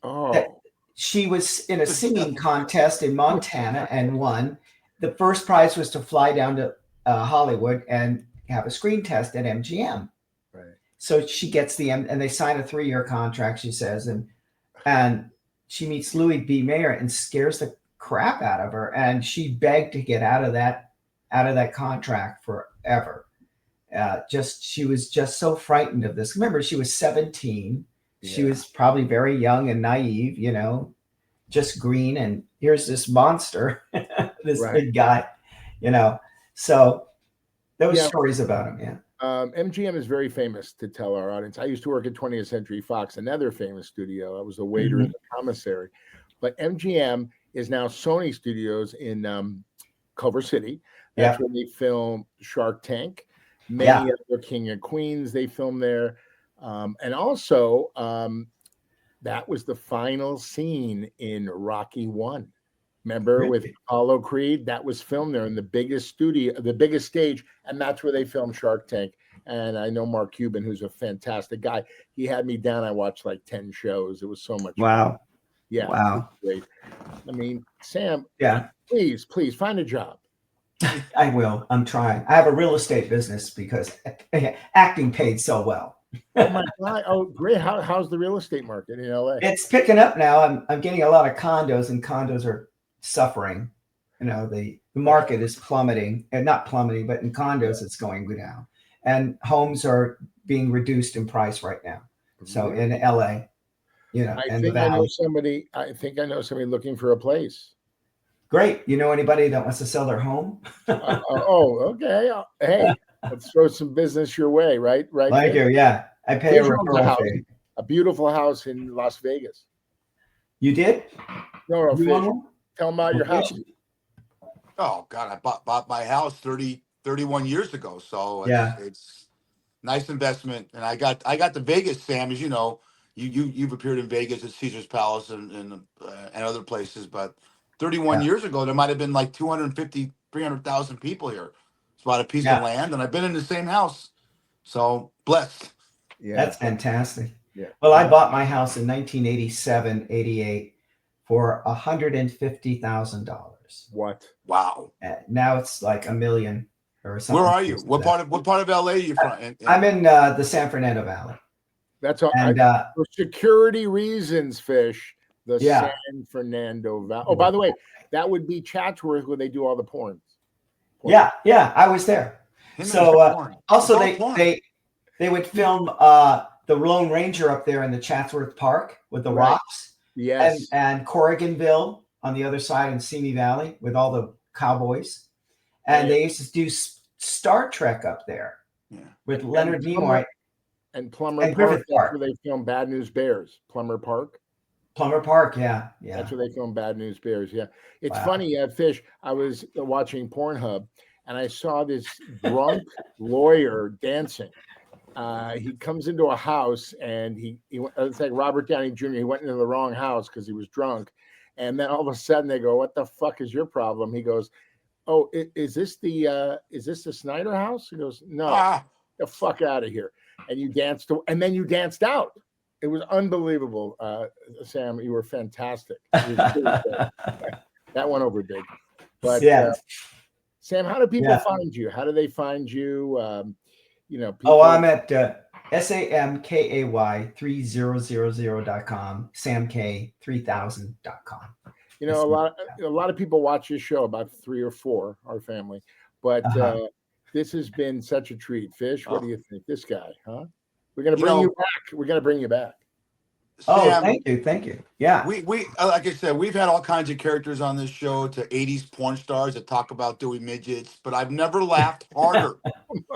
Oh. She was in a singing contest in Montana and won. The first prize was to fly down to Hollywood and have a screen test at MGM. Right. So she gets and they sign a 3-year contract, she says, and she meets Louis B. Mayer and scares the crap out of her. And she begged to get out of that contract forever. She was just so frightened of this. Remember, she was 17. Yeah. She was probably very young and naive, just green. And here's this monster, this big guy, So there was stories about him. Yeah. MGM is very famous, to tell our audience. I used to work at 20th Century Fox, another famous studio. I was the waiter in the commissary. But MGM is now Sony Studios in Culver City. That's where they film Shark Tank. Many other King of Queens they filmed there. And also, that was the final scene in Rocky 1. Remember, with Apollo Creed? That was filmed there in the biggest studio, the biggest stage, and that's where they filmed Shark Tank. And I know Mark Cuban, who's a fantastic guy. He had me down. I watched like 10 shows. It was so much fun. Yeah. Wow. Great. I mean, Sam, please find a job. I will. I'm trying. I have a real estate business because acting paid so well. Oh my God! Oh, great! How's the real estate market in LA? It's picking up now. I'm getting a lot of condos, and condos are suffering. The market is plummeting, and not plummeting, but in condos it's going down, and homes are being reduced in price right now. So in LA, I think I know somebody looking for a place. Great. You know anybody that wants to sell their home? Okay. Hey, let's throw some business your way, right? Thank you. Yeah. I pay a referral fee. A beautiful house in Las Vegas. You did? No, Fish. Tell them about your house. Oh, God. I bought my house 31 years ago. So it's nice investment. And I got the Vegas, Sam, as you know. You've appeared in Vegas at Caesar's Palace and other places, but 31 years ago, there might have been like 250, 300,000 people here. It's about a piece of land, and I've been in the same house. So blessed. Yeah. That's fantastic. Yeah. Well, I bought my house in 1987, 88 for $150,000. What? Wow. Now it's like $1 million or something. Where are you? What part of LA are you from? I'm in the San Fernando Valley. That's all. And for security reasons, Fish. The San Fernando Valley. Oh, by the way, that would be Chatsworth where they do all the porn. Yeah, I was there. So also they would film the Lone Ranger up there in the Chatsworth Park with the rocks. Yes. And Corriganville on the other side in Simi Valley with all the cowboys. And they used to do Star Trek up there with Leonard Nimoy. And Plumber Park, that's where they film Bad News Bears. Plumber Park, yeah. That's where they film Bad News Bears, yeah. It's funny, Fish, I was watching Pornhub, and I saw this drunk lawyer dancing. He comes into a house, and it's like Robert Downey Jr. He went into the wrong house because he was drunk. And then all of a sudden, they go, "What the fuck is your problem?" He goes, "Oh, is this the Snyder house?" He goes, "No, get the fuck out of here." And you danced, and then you danced out. It was unbelievable, Sam. You were fantastic. That went over big. But Sam, how do people find you? How do they find you? I'm at samkay3000.com, samk3000.com. A lot of people watch this show, about 3 or 4, our family, but this has been such a treat. Fish, what do you think? This guy, huh? We're gonna bring you back. We're gonna bring you back. Sam, thank you. Yeah. We like I said, we've had all kinds of characters on this show, to 80s porn stars that talk about doing midgets, but I've never laughed harder.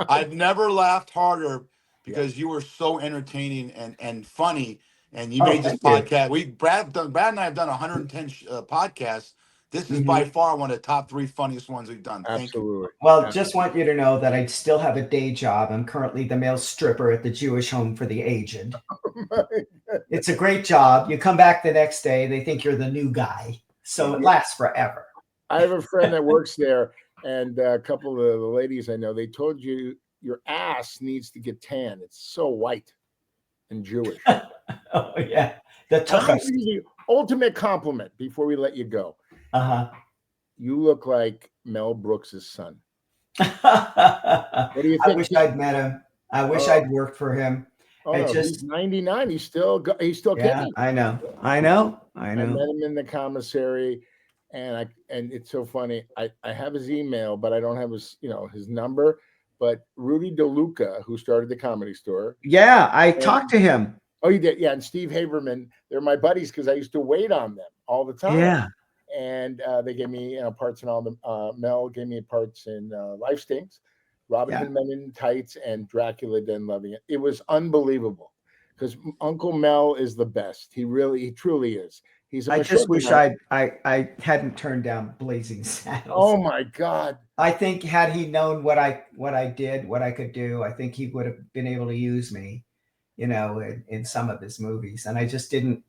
I've never laughed harder because you were so entertaining and funny, and you made this podcast. Brad and I have done 110 podcasts. This is by far one of the top 3 funniest ones we've done. Thank you. Well, just want you to know that I still have a day job. I'm currently the male stripper at the Jewish Home for the Aged. It's a great job. You come back the next day, they think you're the new guy. So it lasts forever. I have a friend that works there, and a couple of the ladies I know, they told you your ass needs to get tan. It's so white and Jewish. Oh, yeah. The ultimate compliment before we let you go. You look like Mel Brooks' son. What do you think? I wish I'd met him. I wish I'd worked for him. Oh, no, he's 99. He's still kicking. I know. I met him in the commissary, and it's so funny. I have his email, but I don't have his number. But Rudy DeLuca, who started the Comedy Store. Yeah, I talked to him. Oh, you did? Yeah, and Steve Haberman. They're my buddies because I used to wait on them all the time. Yeah. And they gave me parts in all the Mel gave me parts in Life Stinks, Robin Hood Men in Tights, and Dracula Den Loving It. It was unbelievable because Uncle Mel is the best. He truly is. I just wish I hadn't turned down Blazing Saddles. Oh my God! I think had he known what I did, what I could do, I think he would have been able to use me, in some of his movies. And I just didn't.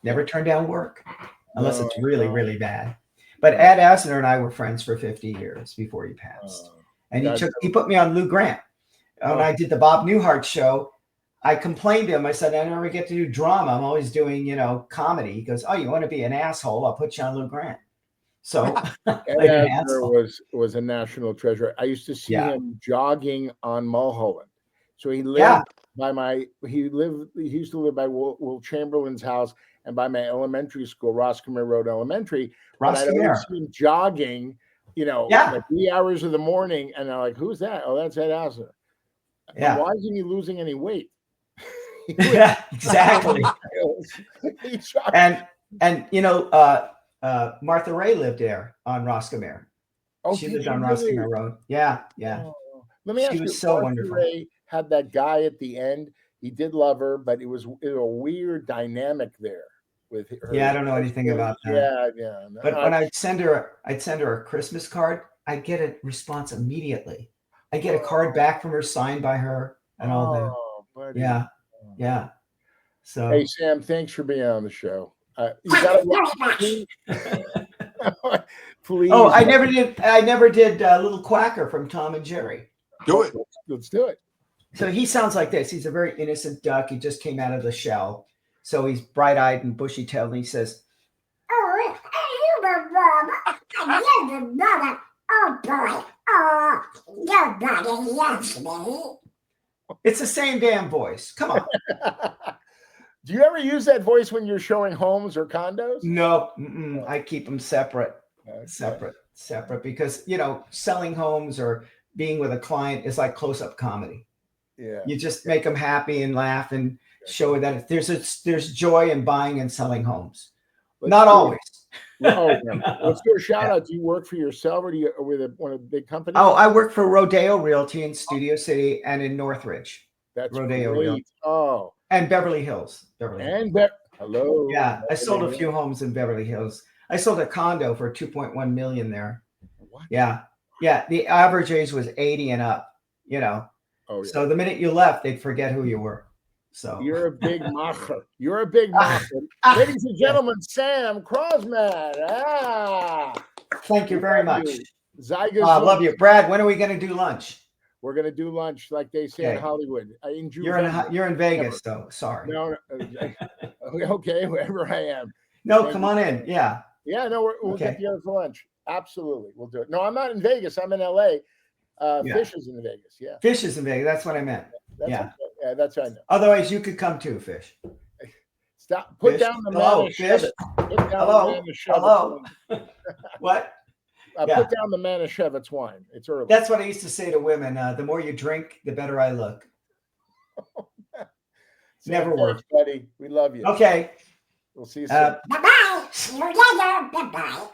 Never turn down work unless it's really, really bad. But Ed Asner and I were friends for 50 years before he passed. And he put me on Lou Grant. When I did the Bob Newhart show, I complained to him. I said, I never get to do drama. I'm always doing, comedy. He goes, oh, you want to be an asshole? I'll put you on Lou Grant. So Ed Asner was a national treasure. I used to see him jogging on Mulholland. So he lived he used to live by Will Chamberlain's house and by my elementary school, Roscommere Road Elementary. I'd always see him jogging, like 3 hours of the morning. And I'm like, who's that? Oh, that's Ed Asner. Yeah. Why isn't he losing any weight? Yeah, exactly. and Martha Ray lived there on Roscommere. Oh, she lived on Roscommere Road. Yeah. Oh. Let me ask you, was so Martha wonderful. Ray had that guy at the end. He did love her, but it was a weird dynamic there with her. Yeah, I don't know anything about that. Yeah. But when I'd send her a Christmas card, I'd get a response immediately. I get a card back from her signed by her and all that. Buddy. Yeah. So hey Sam, thanks for being on the show. You gotta please. Oh, I never did Little Quacker from Tom and Jerry. Do it. Let's do it. So he sounds like this. He's a very innocent duck. He just came out of the shell. So he's bright-eyed and bushy-tailed, and he says, "Oh, oh boy, oh, nobody loves me." It's the same damn voice. Come on. Do you ever use that voice when you're showing homes or condos? No, I keep them separate. Okay. Separate, because selling homes or being with a client is like close-up comedy. Yeah, you just make them happy and laugh and show that there's joy in buying and selling homes. Not always. Let's do a shout out. Do you work for yourself or with one of the big companies? Oh, I work for Rodeo Realty in Studio City and in Northridge. That's Rodeo great. Realty. Oh, and Beverly Hills. Hello. Yeah, I sold a few homes in Beverly Hills. I sold a condo for $2.1 million there. What? Yeah. The average age was 80 and up. Oh, yeah. So the minute you left, they'd forget who you were. So you're a big macher. You're a big macher. Ladies and gentlemen, Sam Kwasman. Thank you very much. I love you. Brad, when are we going to do lunch? We're going to do lunch like they say in Hollywood. You're in Vegas, though. Sorry. No. Okay, wherever I am. No, come on in. Yeah. Yeah, no, we'll get together for lunch. Absolutely. We'll do it. No, I'm not in Vegas. I'm in LA. Fish is in Vegas. Yeah. Fish is in Vegas. That's what I meant. That's what I know. Otherwise, you could come too, Fish. Stop. Put down the Manischewitz. Hello. What? Put down the Manischewitz wine. It's early. That's what I used to say to women. The more you drink, the better I look. Never Thanks, were. buddy. We love you. Okay. We'll see you soon. Bye-bye. See you later. Bye-bye.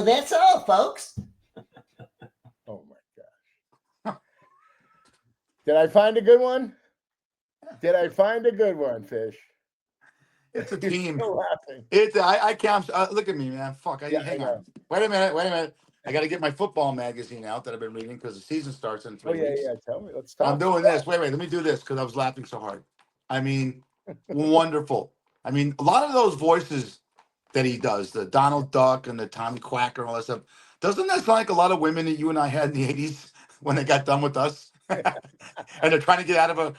That's all, folks. Oh, my gosh. Did I find a good one? Did I find a good one, Fish? It's a team. Still laughing. I can't. Look at me, man. Fuck. Hang on. Wait a minute. I got to get my football magazine out that I've been reading because the season starts in 3 weeks. Yeah. Tell me. Let's talk. I'm doing this. Wait. Let me do this because I was laughing so hard. I mean, wonderful. I mean, a lot of those voices that he does, the Donald Duck and the Tommy Quacker and all that stuff, doesn't that sound like a lot of women that you and I had in the 80s when they got done with us? And they're trying to get out of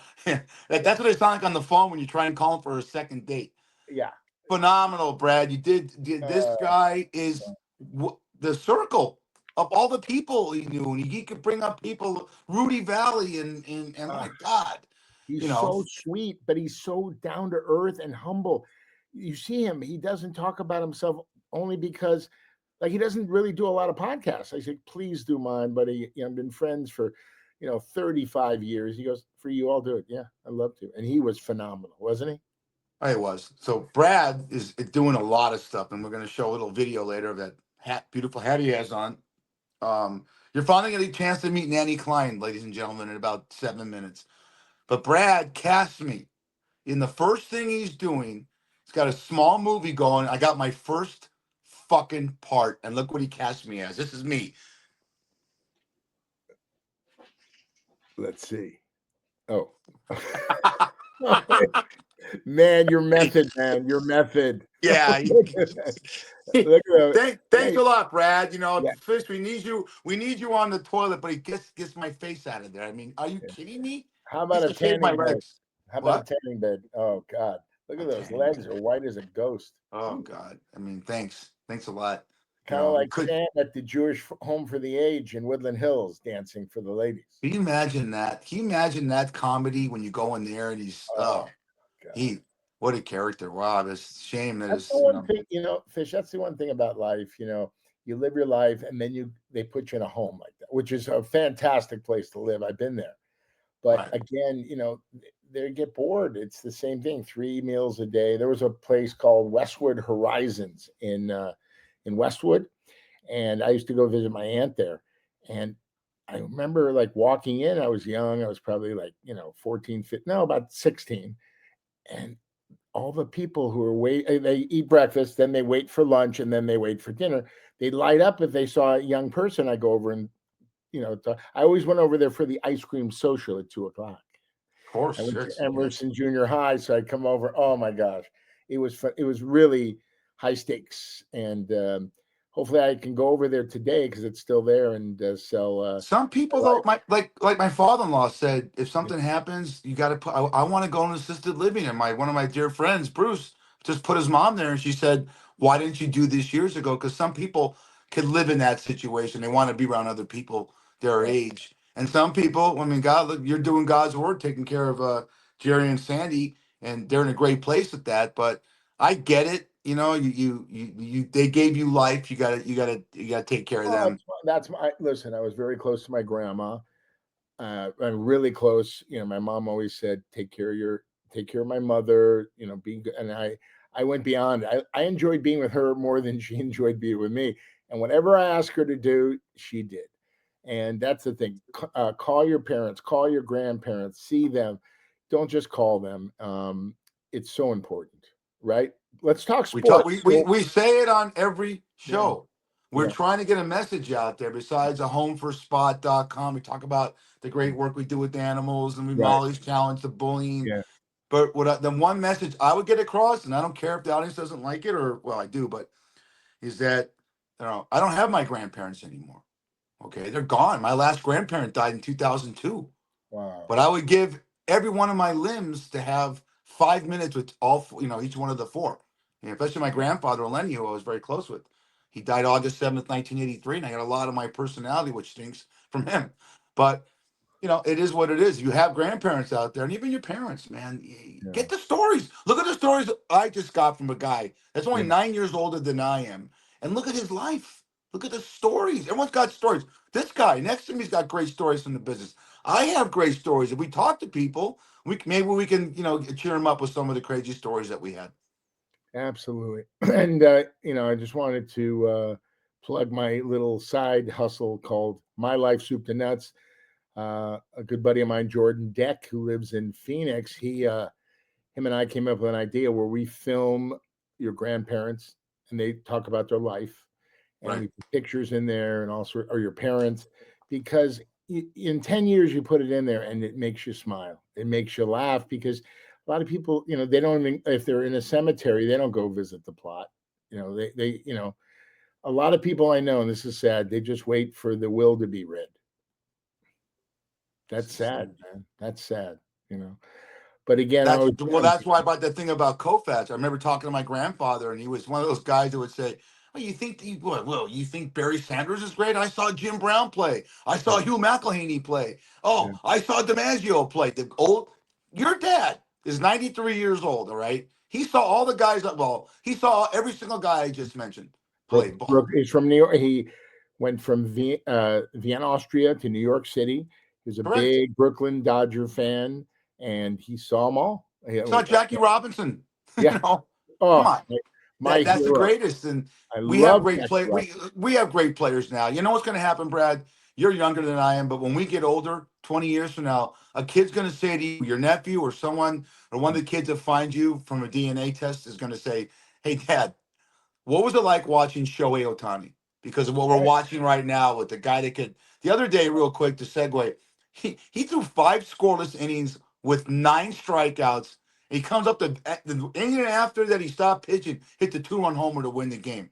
that's what they sound like on the phone when you try and call them for a second date. Yeah. Phenomenal, Brad. You did this guy is the circle of all the people he knew, and he could bring up people, Rudy Valley, and my God, he's so sweet, but he's so down to earth and humble. You see him; he doesn't talk about himself only because, like, he doesn't really do a lot of podcasts. I said, please do mine, buddy. I've been friends for 35 years. He goes, for you, I'll do it. Yeah, I'd love to. And he was phenomenal, wasn't he? It was. So Brad is doing a lot of stuff, and we're going to show a little video later of that beautiful hat he has on. You're finally getting a chance to meet Nanny Klein, ladies and gentlemen, in about 7 minutes. But Brad cast me in the first thing he's doing. He's got a small movie going. I got my first fucking part, and look what he cast me as. This is me. Let's see. Oh. Man, your method, man. Your method. Yeah. Look at Thanks a lot, Brad. Fish, we need you on the toilet, but he gets my face out of there. I mean, are you kidding me? How about a tanning bed? How about a tanning bed? Oh, God. Look at those legs are white as a ghost. Oh, God. I mean, thanks. Thanks a lot. Kind of like Sam at the Jewish Home for the Aged in Woodland Hills dancing for the ladies. Can you imagine that? Can you imagine that comedy when you go in there and he's what a character. Wow, it's a shame that that's the one thing, Fish, that's the one thing about life. You live your life and then they put you in a home like that, which is a fantastic place to live. I've been there. But again, they get bored. It's the same thing, 3 meals a day. There was a place called Westwood Horizons in Westwood, and I used to go visit my aunt there. And I remember like walking in, I was young. I was probably like, 14, 15, no, about 16. And all the people who are they eat breakfast, then they wait for lunch, and then they wait for dinner. They light up if they saw a young person. I go over and, I always went over there for the ice cream social at 2:00. Of course. I went to Emerson Junior High, so I'd come over. Oh my gosh. It was fun. It was really high stakes. And hopefully I can go over there today because it's still there and sell. Some people though, like my father-in-law said, if something happens, you got to put. I want to go in assisted living, and one of my dear friends, Bruce, just put his mom there, and she said, "Why didn't you do this years ago?" Because some people can live in that situation. They want to be around other people their age, and some people, I mean, God, you're doing God's work, taking care of Jerry and Sandy, and they're in a great place with that. But I get it. They gave you life. You gotta take care of them. That's my listen. I was very close to my grandma. I'm really close. My mom always said, take care of my mother. Be good. And I went beyond. I enjoyed being with her more than she enjoyed being with me. And whatever I asked her to do, she did. And that's the thing. Call your parents. Call your grandparents. See them. Don't just call them. It's so important, right? Let's talk sports. We say it on every show. Yeah. We're trying to get a message out there besides a homeforspot.com. We talk about the great work we do with animals and we Molly's challenge, the bullying. Yeah. But the one message I would get across, and I don't care if the audience doesn't like it I do, but is that I don't have my grandparents anymore. Okay, they're gone. My last grandparent died in 2002. Wow. But I would give every one of my limbs to have 5 minutes with all, each one of the 4. Especially my grandfather, Lenny, who I was very close with. He died August 7th, 1983, and I got a lot of my personality, which stinks, from him. But, it is what it is. You have grandparents out there, and even your parents, man. Get the stories. Look at the stories I just got from a guy that's only 9 years older than I am. And look at his life. Look at the stories. Everyone's got stories. This guy next to me's got great stories from the business. I have great stories. If we talk to people, maybe we can, cheer them up with some of the crazy stories that we had. Absolutely. And, I just wanted to plug my little side hustle called My Life Soup to Nuts. A good buddy of mine, Jordan Deck, who lives in Phoenix, him and I came up with an idea where we film your grandparents and they talk about their life, and we put pictures in there and also, or your parents, because in 10 years you put it in there and it makes you smile. It makes you laugh, because a lot of people, they don't even, if they're in a cemetery, they don't go visit the plot. They a lot of people I know, and this is sad, they just wait for the will to be read. That's sad, man. That's sad, But again, that's why about the thing about Koufax. I remember talking to my grandfather, and he was one of those guys that would say, "Well, you think you think Barry Sanders is great? I saw Jim Brown play. I saw Hugh McElhaney play. Oh, yeah. I saw DiMaggio play. Your dad is 93 years old. All right, he saw all the guys. He saw every single guy I just mentioned play ball. He's from New York. He went from Vienna, Austria, to New York City. He was a big Brooklyn Dodger fan, and he saw them all. He saw Jackie Robinson. Yeah. Come on. That's the greatest. And we have great players. We have great players now. You know what's going to happen, Brad? You're younger than I am, but when we get older, 20 years from now, a kid's going to say to you, your nephew or someone, or one of the kids that finds you from a DNA test is going to say, "Hey, Dad, what was it like watching Shohei Ohtani?" Because of what we're watching right now with the guy that could. The other day, real quick to segue, he threw 5 scoreless innings with 9 strikeouts. He comes up the inning after that, he stopped pitching, hit the 2-run homer to win the game.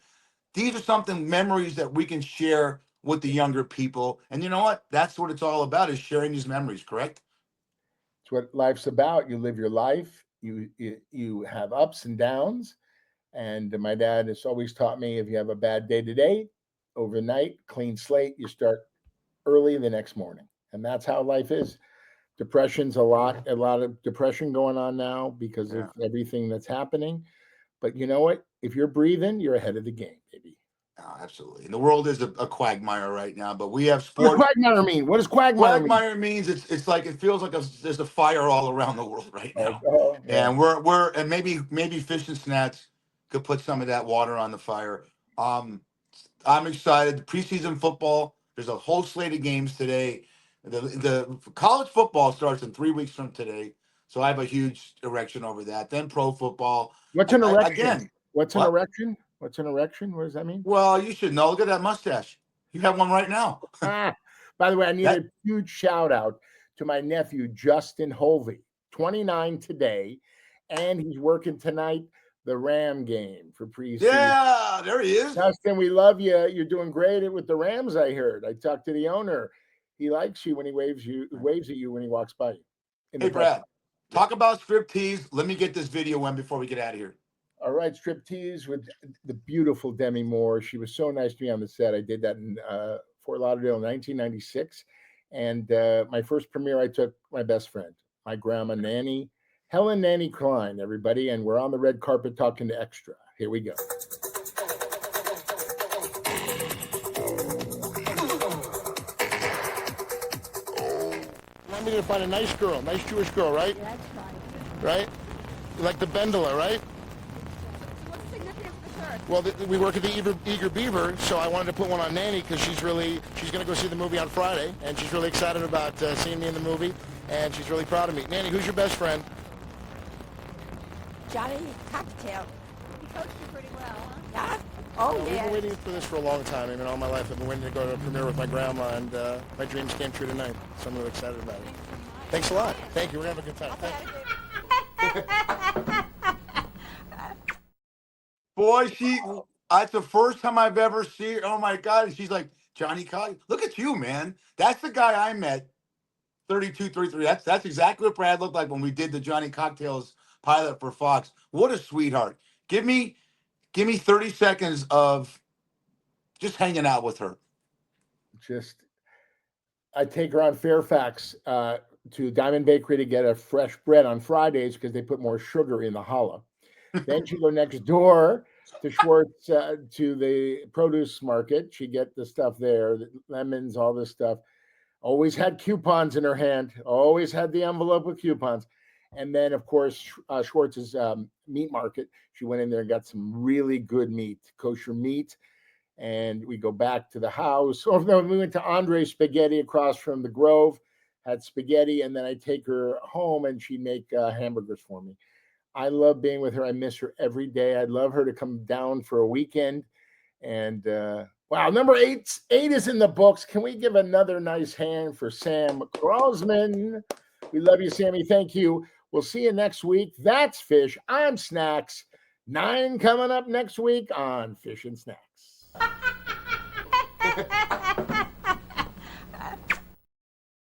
These are memories that we can share with the younger people. And you know what? That's what it's all about, is sharing these memories, correct? It's what life's about. You live your life. You have ups and downs. And my dad has always taught me, if you have a bad day today, overnight, clean slate, you start early the next morning. And that's how life is. Depression's a lot of depression going on now because of everything that's happening. But you know what? If you're breathing, you're ahead of the game, baby. Oh, absolutely. And the world is a quagmire right now, but we have sport. What does quagmire mean? What does quagmire mean? Quagmire means it's like it feels like there's a fire all around the world right now. And we're and maybe Fish and Snacks could put some of that water on the fire. I'm excited. The preseason football, there's a whole slate of games today. The college football starts in 3 weeks from today, so I have a huge erection over that. Then pro football. What's an erection? What's an erection? What's an erection? What does that mean? Well, you should know. Look at that mustache. You have one right now. By the way, I need a huge shout out to my nephew, Justin Holvey, 29 today, and he's working tonight, the Ram game for preseason. Yeah, there he is. Justin, we love you. You're doing great with the Rams, I heard. I talked to the owner. He likes you when he waves at you when he walks by you. Hey, Brad, talk about striptease. Let me get this video in before we get out of here. All right, striptease with the beautiful Demi Moore. She was so nice to me on the set. I did that in Fort Lauderdale in 1996. And my first premiere, I took my best friend, my grandma, Nanny, Helen Nanny Klein, everybody. And we're on the red carpet talking to Extra. Here we go. To find a nice girl, nice Jewish girl, right? Yeah, that's fine. Right? You like the Bendela, right? What's the significance of the shirt? Well, we work at the Eager Beaver, so I wanted to put one on Nanny because she's going to go see the movie on Friday, and she's really excited about seeing me in the movie, and she's really proud of me. Nanny, who's your best friend? Johnny Cocktail. He coached you pretty well, huh? Yeah. Oh, We've been waiting for this for a long time. I mean, all my life I've been waiting to go to a premiere with my grandma, and my dreams came true tonight, so I'm really excited about it. Thanks a lot. Thank you. We're going to have a good time. Boy, that's the first time I've ever seen her. Oh, my God. And she's like, Johnny Cock. Look at you, man. That's the guy I met, 32, 33. That's exactly what Brad looked like when we did the Johnny Cocktails pilot for Fox. What a sweetheart. Give me 30 seconds of just hanging out with her. I take her on Fairfax to Diamond Bakery to get a fresh bread on Fridays because they put more sugar in the challah. Then she go next door to Schwartz to the produce market. She get the stuff there, the lemons, all this stuff. Always had coupons in her hand. Always had the envelope with coupons. And then, of course, Schwartz's meat market. She went in there and got some really good meat, kosher meat. And we go back to the house. Oh, no, we went to Andre's Spaghetti across from the Grove, had spaghetti. And then I take her home and she'd make hamburgers for me. I love being with her. I miss her every day. I'd love her to come down for a weekend. And wow, number 8 is in the books. Can we give another nice hand for Sam Kwasman? We love you, Sammy. Thank you. We'll see you next week. That's Fish. I'm Snacks. 9 coming up next week on Fish and Snacks.